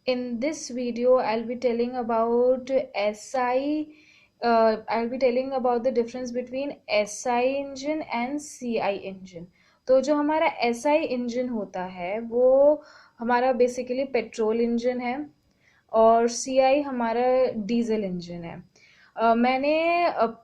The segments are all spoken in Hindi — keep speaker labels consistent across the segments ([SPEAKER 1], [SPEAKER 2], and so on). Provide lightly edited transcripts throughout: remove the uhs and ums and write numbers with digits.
[SPEAKER 1] In this video, I'll be telling about SI. I'll be telling about the difference between SI engine and CI engine. तो जो हमारा SI इंजन होता है वो हमारा बेसिकली पेट्रोल इंजन है और CI हमारा डीजल इंजन है। मैंने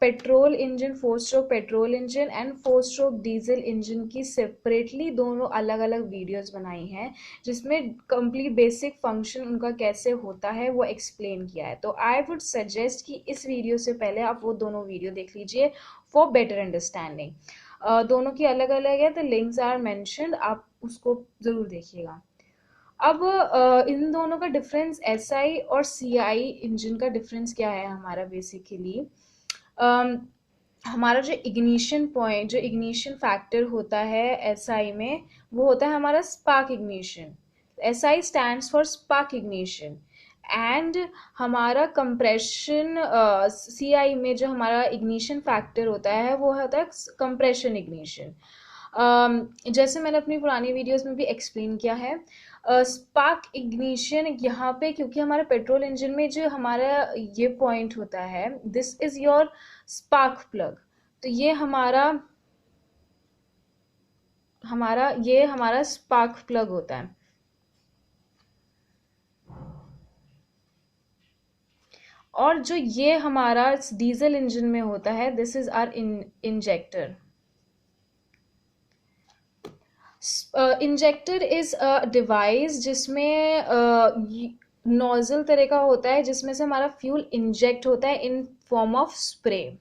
[SPEAKER 1] petrol engine, 4 stroke petrol engine and 4 stroke diesel engine की सेपरेटली दोनों अलग अलग वीडियोस बनाई हैं जिसमें कंप्लीट बेसिक फंक्शन उनका कैसे होता है वो एक्सप्लेन किया है। तो आई वुड सजेस्ट कि इस वीडियो से पहले आप वो दोनों वीडियो देख लीजिए फॉर बेटर अंडरस्टैंडिंग। दोनों की अलग अलग है, द लिंक्स आर मेंशन्ड, आप उसको ज़रूर देखिएगा। अब इन दोनों का डिफरेंस, एसआई और सीआई इंजन का डिफरेंस क्या है हमारा बेसिकली। हमारा जो इग्निशन पॉइंट, जो इग्निशन फैक्टर होता है एसआई में, वो होता है हमारा spark ignition. SI stands for spark ignition and हमारा कंप्रेशन, सीआई में जो हमारा इग्निशन फैक्टर होता है वो होता है कंप्रेशन इग्निशन। जैसे मैंने अपनी पुरानी वीडियोस में भी एक्सप्लेन किया है, स्पार्क इग्निशन यहाँ पे, क्योंकि हमारे पेट्रोल इंजन में जो हमारा ये पॉइंट होता है, this is your spark plug. तो ये हमारा स्पार्क प्लग होता है। और जो ये हमारा डीजल इंजन में होता है, this is our injector. Injector is a device जिसमें नोजल तरह का होता है जिसमें से हमारा फ्यूल इंजेक्ट होता है इन फॉर्म ऑफ स्प्रे।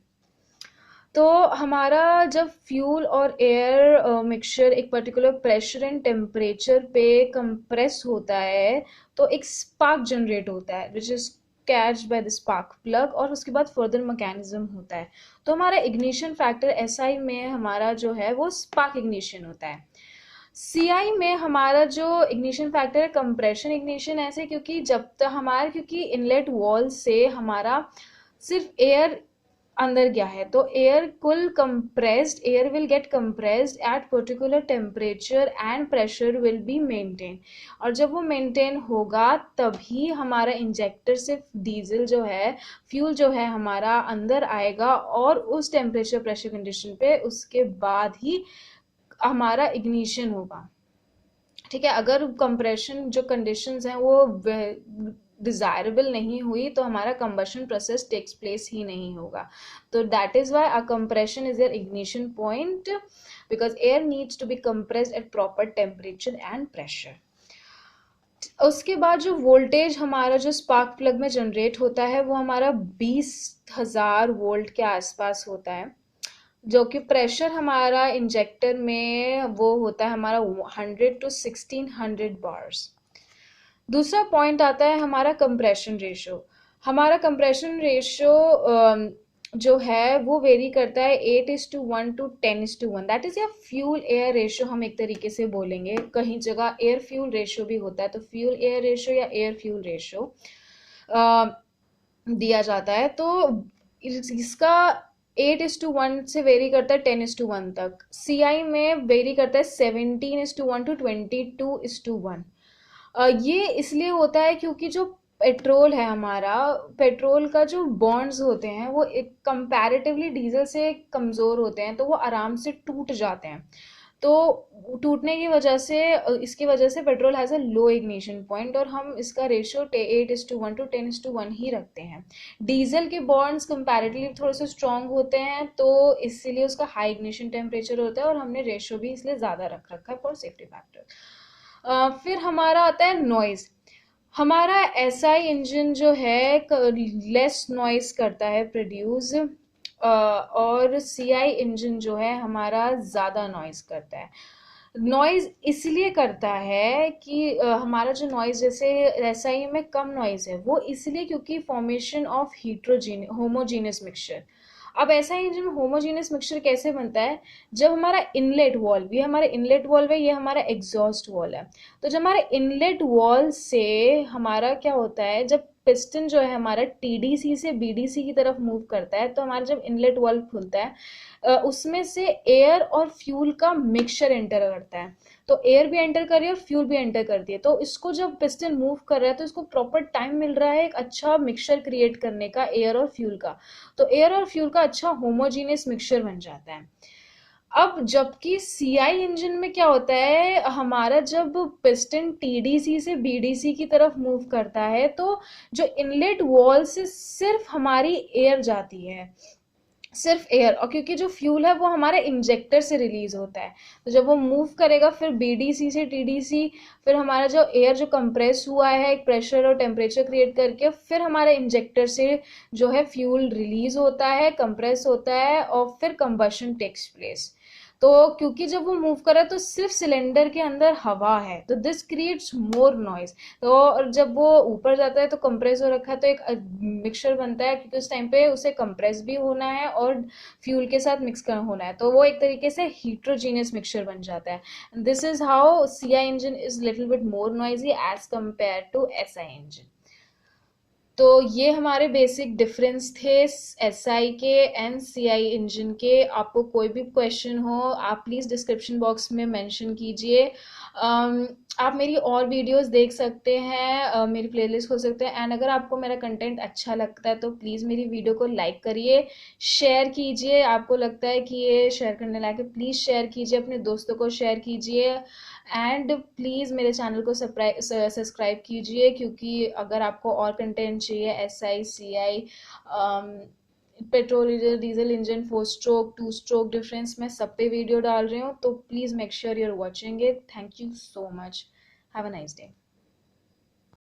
[SPEAKER 1] तो हमारा जब फ्यूल और एयर मिक्सचर एक पर्टिकुलर प्रेशर एंड टेम्परेचर पे कंप्रेस होता है तो एक स्पार्क जनरेट होता है which is catch by the spark plug, और उसके बाद फर्दर मैकेनिज्म होता है। तो हमारा इग्निशन फैक्टर एसआई में हमारा जो है वो स्पार्क इग्निशन होता है। सीआई में हमारा जो इग्निशन फैक्टर है कंप्रेशन इग्निशन, ऐसे क्योंकि इनलेट वॉल से हमारा सिर्फ एयर अंदर गया है तो air will get compressed at particular temperature and pressure will be maintain. और जब वो मेंटेन होगा तभी हमारा इंजेक्टर से डीजल जो है, फ्यूल जो है हमारा अंदर आएगा और उस टेम्परेचर प्रेशर कंडीशन पे उसके बाद ही हमारा इग्निशन होगा। ठीक है, अगर कंप्रेशन जो कंडीशंस हैं वो डिजायरेबल नहीं हुई तो हमारा कंबशन प्रोसेस टेक्स प्लेस ही नहीं होगा। तो that is why a compression is your ignition point, because air needs to be compressed at proper temperature and pressure. उसके बाद जो वोल्टेज हमारा जो स्पार्क प्लग में जनरेट होता है वो हमारा 20,000 वोल्ट के आसपास होता है, जो कि प्रेशर हमारा इंजेक्टर में वो होता है हमारा 100 to 1600 बार्स। दूसरा पॉइंट आता है हमारा कंप्रेशन रेशो। हमारा कंप्रेशन रेशो जो है वो वेरी करता है 8:1 to 10:1। दैट इज या फ्यूल एयर रेशो, हम एक तरीके से बोलेंगे। कहीं जगह एयर फ्यूल रेशो भी होता है, तो फ्यूल एयर रेशो या एयर फ्यूल रेशो दिया जाता है। तो इसका 8:1 से वेरी करता है 10:1 तक। सीआई में वेरी करता है 17:1 to 22:1। ये इसलिए होता है क्योंकि जो पेट्रोल है हमारा, पेट्रोल का जो बॉन्ड्स होते हैं वो एक कंपैरेटिवली डीजल से कमज़ोर होते हैं, तो वो आराम से टूट जाते हैं। तो टूटने की वजह से, इसकी वजह से petrol has a low ignition point और हम इसका रेशियो 8:1 to 10:1 ही रखते हैं। डीजल के बॉन्ड्स कंपैरेटिवली थोड़े से स्ट्रॉन्ग होते हैं तो इसीलिए उसका हाई इग्निशन टेम्परेचर होता है और हमने रेशियो भी इसलिए ज़्यादा रख रखा है फॉर सेफ्टी फैक्टर। फिर हमारा आता है नॉइज़। हमारा एसआई इंजन जो है लेस नॉइस करता है प्रोड्यूस, और सीआई इंजन जो है हमारा ज़्यादा नॉइस करता है। नॉइज इसलिए करता है कि हमारा जो नॉइज, जैसे एसआई में कम नॉइज है, वो इसलिए क्योंकि फॉर्मेशन ऑफ होमोजीनियस मिक्सचर। अब ऐसा इंजन होमोजीनियस मिक्सचर कैसे बनता है, जब हमारा इनलेट वॉल्व, ये हमारा इनलेट वॉल्व है, ये हमारा एग्जॉस्ट वॉल्व है। तो जब हमारे इनलेट वॉल से हमारा क्या होता है, जब पिस्टन जो है हमारा टीडीसी से बीडीसी की तरफ मूव करता है, तो हमारा जब इनलेट वाल्व खुलता है उसमें से एयर और फ्यूल का मिक्सचर एंटर करता है। तो एयर भी एंटर कर रही है और फ्यूल भी एंटर करती है, तो इसको जब पिस्टन मूव कर रहा है तो इसको प्रॉपर टाइम मिल रहा है एक अच्छा मिक्सचर क्रिएट करने का एयर और फ्यूल का। तो एयर और फ्यूल का अच्छा होमोजीनियस मिक्सचर बन जाता है। अब जबकि सीआई इंजन में क्या होता है, हमारा जब पिस्टन टीडीसी से बीडीसी की तरफ मूव करता है तो जो इनलेट वॉल से सिर्फ हमारी एयर जाती है, सिर्फ एयर, और क्योंकि जो फ्यूल है वो हमारे इंजेक्टर से रिलीज होता है, तो जब वो मूव करेगा फिर बीडीसी से टीडीसी, फिर हमारा जो एयर जो कंप्रेस हुआ है एक प्रेशर और टेम्परेचर क्रिएट करके, फिर हमारे इंजेक्टर से जो है फ्यूल रिलीज होता है, कंप्रेस होता है और फिर कंबशन टेक्स प्लेस। तो क्योंकि जब वो मूव कर रहा है तो सिर्फ सिलेंडर के अंदर हवा है, तो दिस क्रिएट्स मोर नॉइज। तो और जब वो ऊपर जाता है तो कंप्रेस हो रखा है तो एक मिक्सचर बनता है, क्योंकि उस टाइम पे उसे कंप्रेस भी होना है और फ्यूल के साथ मिक्स करना होना है, तो वो एक तरीके से हीट्रोजीनियस मिक्सचर बन जाता है। This is how CI engine is little bit more noisy as compare to SI engine. तो ये हमारे बेसिक डिफरेंस थे एसआई के एंड सीआई इंजन के। आपको कोई भी क्वेश्चन हो आप प्लीज़ डिस्क्रिप्शन बॉक्स में मेंशन कीजिए। आप मेरी और वीडियोस देख सकते हैं, मेरी प्लेलिस्ट हो सकते हैं, एंड अगर आपको मेरा कंटेंट अच्छा लगता है तो प्लीज़ मेरी वीडियो को लाइक करिए, शेयर कीजिए। आपको लगता है कि ये शेयर करने लायक है, प्लीज़ शेयर कीजिए, अपने दोस्तों को शेयर कीजिए, एंड प्लीज़ मेरे चैनल को सब्सक्राइब कीजिए, क्योंकि अगर आपको और कंटेंट चाहिए SI CI petrol diesel engine 4 stroke 2 stroke difference मैं सब पे वीडियो डाल रही हूँ, तो please make sure you are watching it. Thank you so much. Have a nice day.